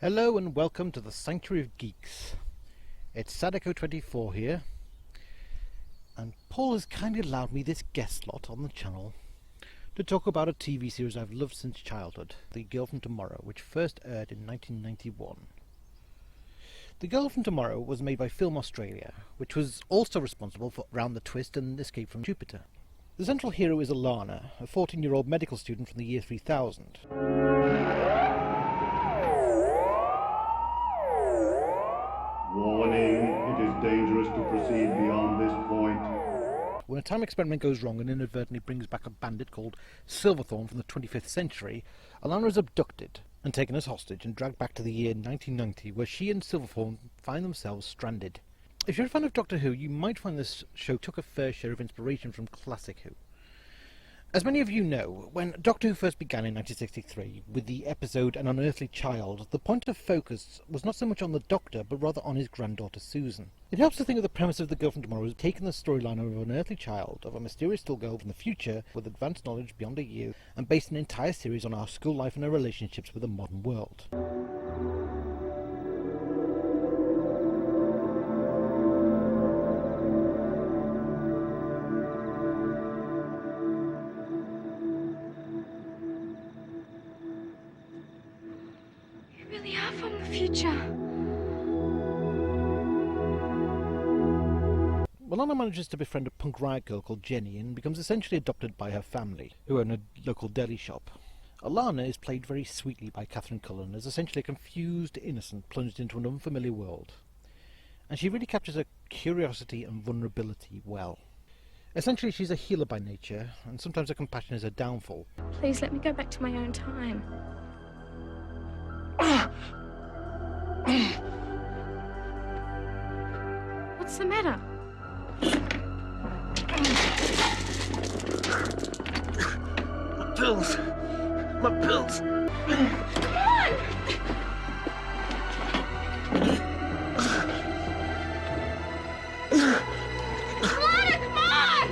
Hello and welcome to the Sanctuary of Geeks. It's Sadako 24 here, and Paul has kindly allowed me this guest slot on the channel to talk about a TV series I've loved since childhood, The Girl from Tomorrow, which first aired in 1991. The Girl from Tomorrow was made by Film Australia, which was also responsible for Round the Twist and Escape from Jupiter. The central hero is Alana, a 14-year-old medical student from the year 3000. Warning, it is dangerous to proceed beyond this point. When a time experiment goes wrong and inadvertently brings back a bandit called Silverthorne from the 25th century, Alana is abducted and taken as hostage and dragged back to the year 1990, where she and Silverthorne find themselves stranded. If you're a fan of Doctor Who, you might find this show took a fair share of inspiration from classic Who. As many of you know, when Doctor Who first began in 1963 with the episode An Unearthly Child, the point of focus was not so much on the Doctor, but rather on his granddaughter Susan. It helps to think of the premise of The Girl from Tomorrow as taking the storyline of an earthly child, of a mysterious little girl from the future with advanced knowledge beyond her years, and based an entire series on our school life and her relationships with the modern world. Really are from the future. Alana manages to befriend a punk riot girl called Jenny and becomes essentially adopted by her family, who own a local deli shop. Alana is played very sweetly by Catherine Cullen as essentially a confused innocent plunged into an unfamiliar world. And she really captures her curiosity and vulnerability well. Essentially, she's a healer by nature, and sometimes her compassion is her downfall. Please let me go back to my own time. What's the matter? My pills! My pills! Come on! Alana, come on!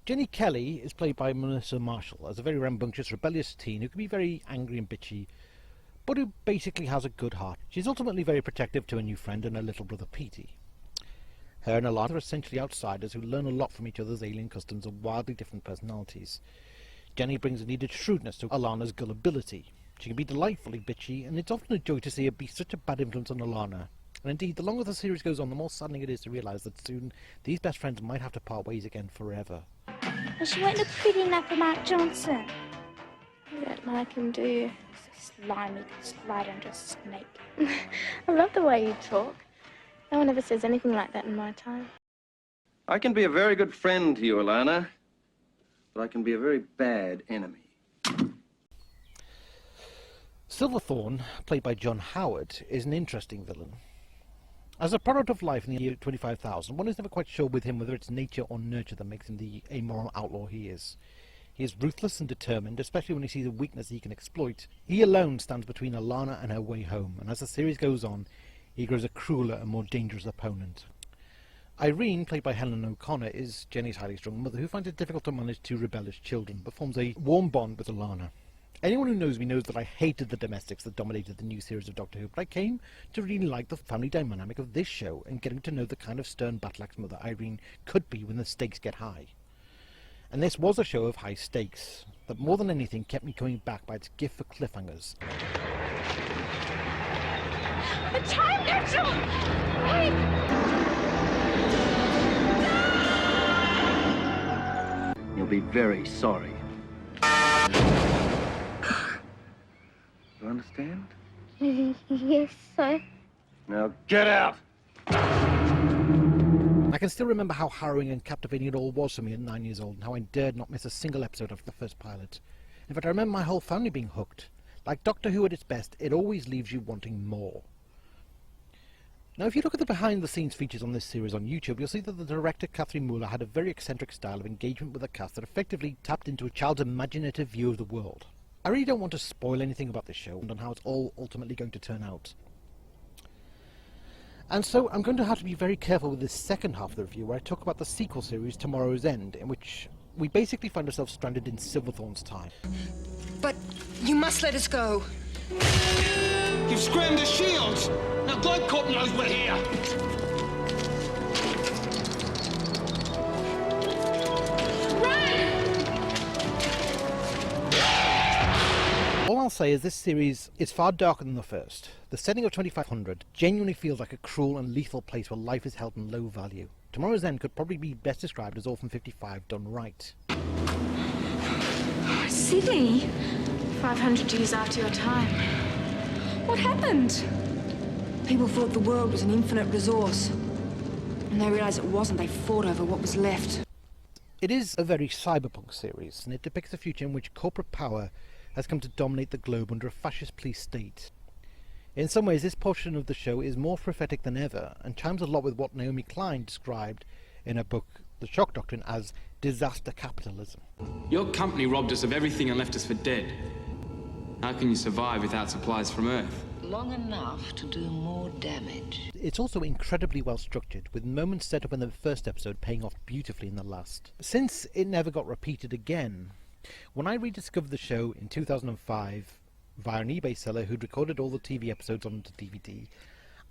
Jenny Kelly is played by Melissa Marshall as a very rambunctious, rebellious teen who can be very angry and bitchy, but who basically has a good heart. She's ultimately very protective to her new friend and her little brother Petey. Her and Alana are essentially outsiders who learn a lot from each other's alien customs and wildly different personalities. Jenny brings a needed shrewdness to Alana's gullibility. She can be delightfully bitchy, and it's often a joy to see her be such a bad influence on Alana. And indeed, the longer the series goes on, the more saddening it is to realise that soon these best friends might have to part ways again forever. Well, she won't look pretty enough for Mark Johnson. You don't like him, do you? So slimy, could slide under a snake. I love the way you talk. No one ever says anything like that in my time. I can be a very good friend to you, Alana, but I can be a very bad enemy. Silverthorne, played by John Howard, is an interesting villain. As a product of life in the year 25,000, one is never quite sure with him whether it's nature or nurture that makes him the amoral outlaw he is. He is ruthless and determined, especially when he sees a weakness he can exploit. He alone stands between Alana and her way home, and as the series goes on, he grows a crueler and more dangerous opponent. Irene, played by Helen O'Connor, is Jenny's highly strung mother who finds it difficult to manage two rebellious children, but forms a warm bond with Alana. Anyone who knows me knows that I hated the domestics that dominated the new series of Doctor Who, but I came to really like the family dynamic of this show and getting to know the kind of stern battle-axe mother Irene could be when the stakes get high. And this was a show of high stakes, that more than anything kept me coming back by its gift for cliffhangers. The time capsule! Wait! You'll be very sorry. You understand? Yes, sir. Now get out! I can still remember how harrowing and captivating it all was for me at 9 years old, and how I dared not miss a single episode of the first pilot. In fact, I remember my whole family being hooked. Like Doctor Who at its best, it always leaves you wanting more. Now, if you look at the behind-the-scenes features on this series on YouTube, you'll see that the director, Catherine Muller, had a very eccentric style of engagement with the cast that effectively tapped into a child's imaginative view of the world. I really don't want to spoil anything about this show and on how it's all ultimately going to turn out. And so I'm going to have to be very careful with this second half of the review, where I talk about the sequel series, Tomorrow's End, in which we basically find ourselves stranded in Silverthorn's time. But you must let us go. You've scrammed the shields! Now Globecorp knows we're here! All I'll say is this series is far darker than the first. The setting of 2500 genuinely feels like a cruel and lethal place where life is held in low value. Tomorrow's End could probably be best described as Orphan 55 done right. Sydney? 500 years after your time. What happened? People thought the world was an infinite resource. When they realised it wasn't, they fought over what was left. It is a very cyberpunk series, and it depicts a future in which corporate power has come to dominate the globe under a fascist police state. In some ways, this portion of the show is more prophetic than ever, and chimes a lot with what Naomi Klein described in her book The Shock Doctrine as disaster capitalism. Your company robbed us of everything and left us for dead. How can you survive without supplies from Earth? Long enough to do more damage. It's also incredibly well structured, with moments set up in the first episode paying off beautifully in the last. Since it never got repeated again, when I rediscovered the show in 2005 via an eBay seller who'd recorded all the TV episodes onto DVD,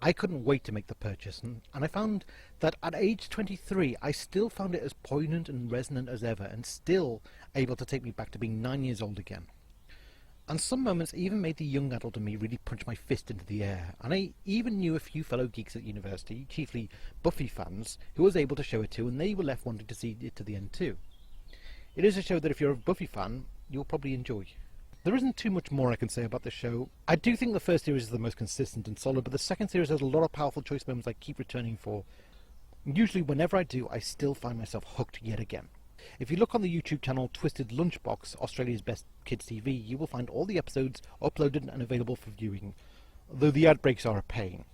I couldn't wait to make the purchase, and I found that at age 23 I still found it as poignant and resonant as ever, and still able to take me back to being 9 years old again. And some moments even made the young adult in me really punch my fist into the air, and I even knew a few fellow geeks at university, chiefly Buffy fans, who was able to show it to, and they were left wanting to see it to the end too. It is a show that if you're a Buffy fan, you'll probably enjoy. There isn't too much more I can say about the show. I do think the first series is the most consistent and solid, but the second series has a lot of powerful choice moments I keep returning for. Usually whenever I do, I still find myself hooked yet again. If you look on the YouTube channel Twisted Lunchbox, Australia's Best Kids TV, you will find all the episodes uploaded and available for viewing, though the ad breaks are a pain.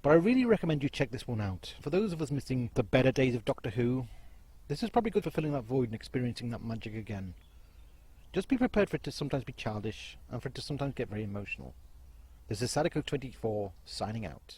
But I really recommend you check this one out. For those of us missing the better days of Doctor Who, this is probably good for filling that void and experiencing that magic again. Just be prepared for it to sometimes be childish, and for it to sometimes get very emotional. This is Sadako 24, signing out.